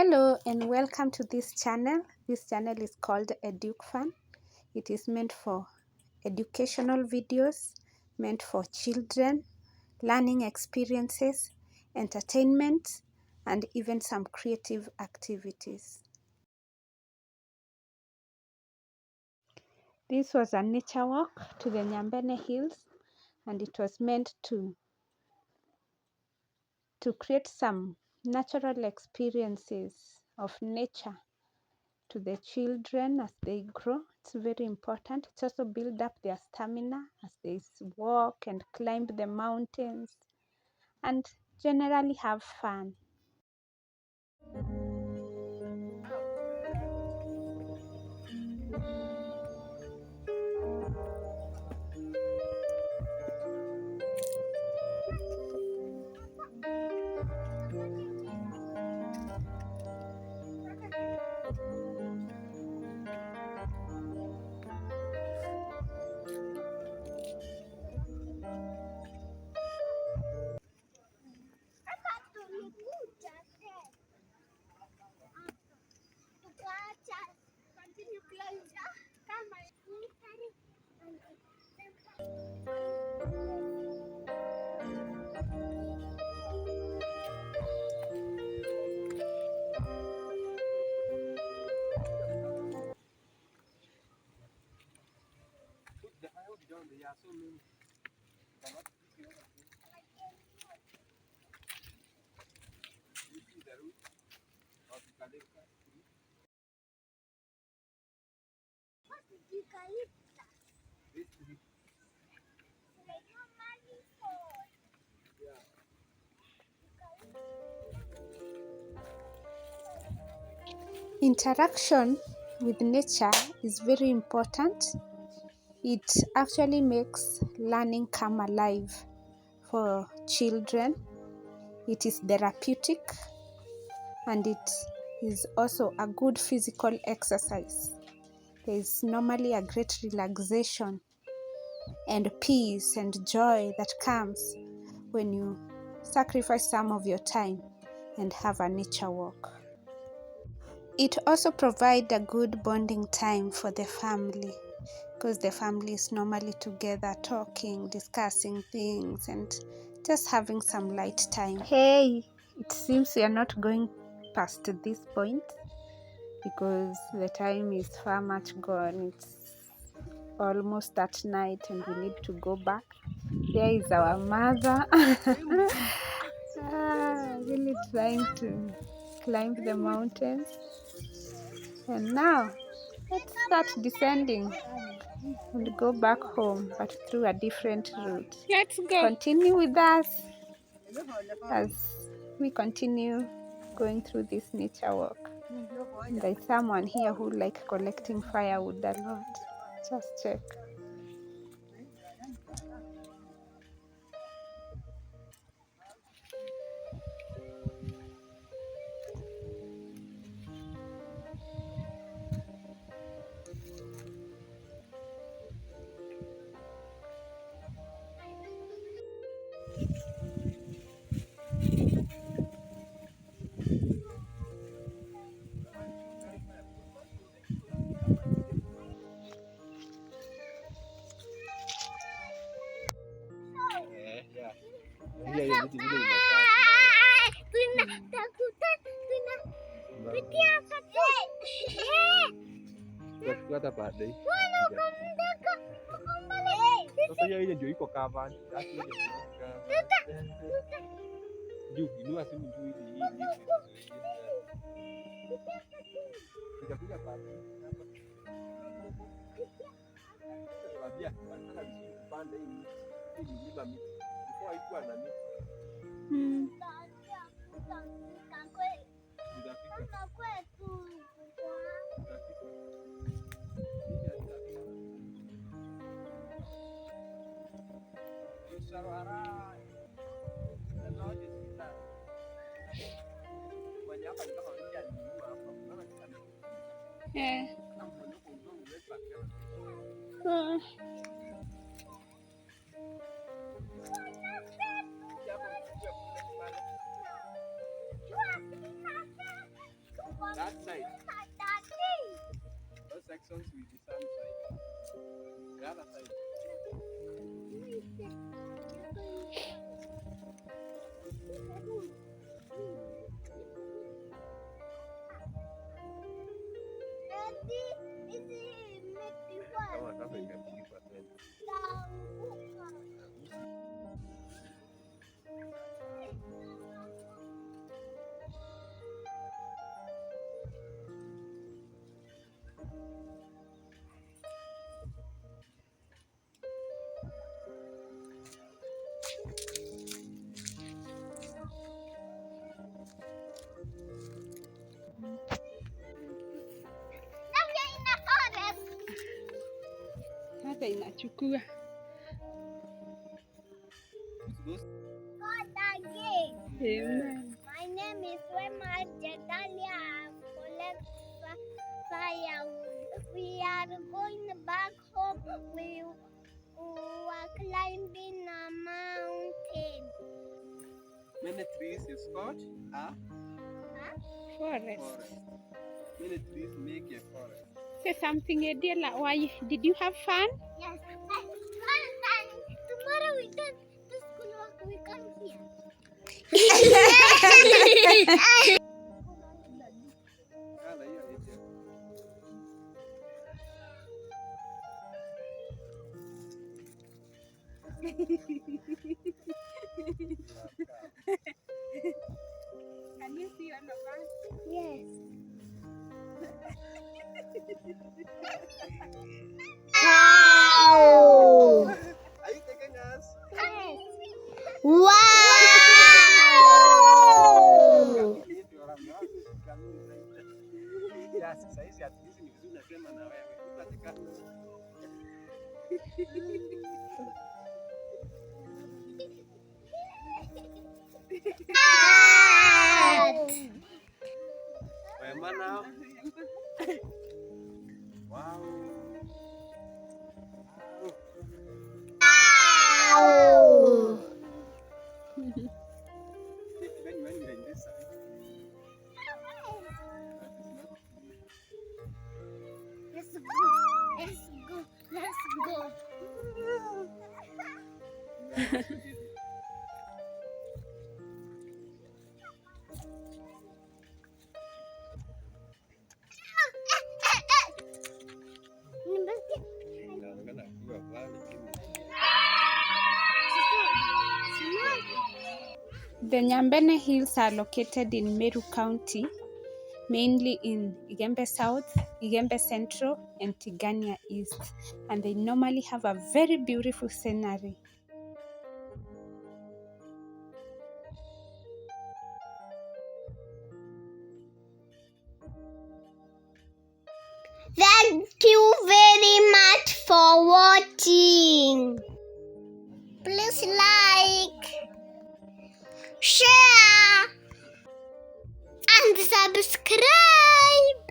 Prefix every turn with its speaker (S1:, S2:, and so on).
S1: Hello and welcome to this channel. This channel is called EduFun. It is meant for educational videos, meant for children, learning experiences, entertainment, and even some creative activities. This was a nature walk to the Nyambene Hills, and it was meant to create some natural experiences of nature to the children as they grow. It's very important. It's also build up their stamina as they walk and climb the mountains and generally have fun. Interaction with nature is very important. It actually makes learning come alive for children. It is therapeutic and it is also a good physical exercise. There is normally a great relaxation and peace and joy that comes when you sacrifice some of your time and have a nature walk. It also provides a good bonding time for the family because the family is normally together talking, discussing things, and just having some light time. Hey, it seems we are not going past this point because the time is far much gone. It's almost at night and we need to go back. There is our mother really trying to climb the mountains. And now let's start descending and go back home, but through a different route. Let's go. Continue with us as we continue going through this nature walk. And there's someone here who like collecting firewood a lot. Just check. Yeah. inachukua. Amen.
S2: My name is Wema Jadalia. Collect firewood. We are going back home. We were climbing a mountain.
S3: Many trees is called a
S1: Forest.
S3: Many trees make a forest.
S1: Say something, Ediela. Why did you have fun?
S2: Yes. Tomorrow we can to school walk. We come here.
S1: Can you see one of us?
S2: Yes.
S3: Are you taking us?
S2: Yes.
S4: Wow!
S3: Yes, saizi at least ni vizuri nasema na wewe. Katika Wema now. Wow. When you're in this side.
S2: Let's go. Let's go. Let's go.
S3: Inaonekana kuwa fulani.
S1: The Nyambene Hills are located in Meru County, mainly in Igembe South, Igembe Central, and Tigania East, and they normally have a very beautiful scenery.
S4: Thank you very much for watching. Please like, share, and subscribe.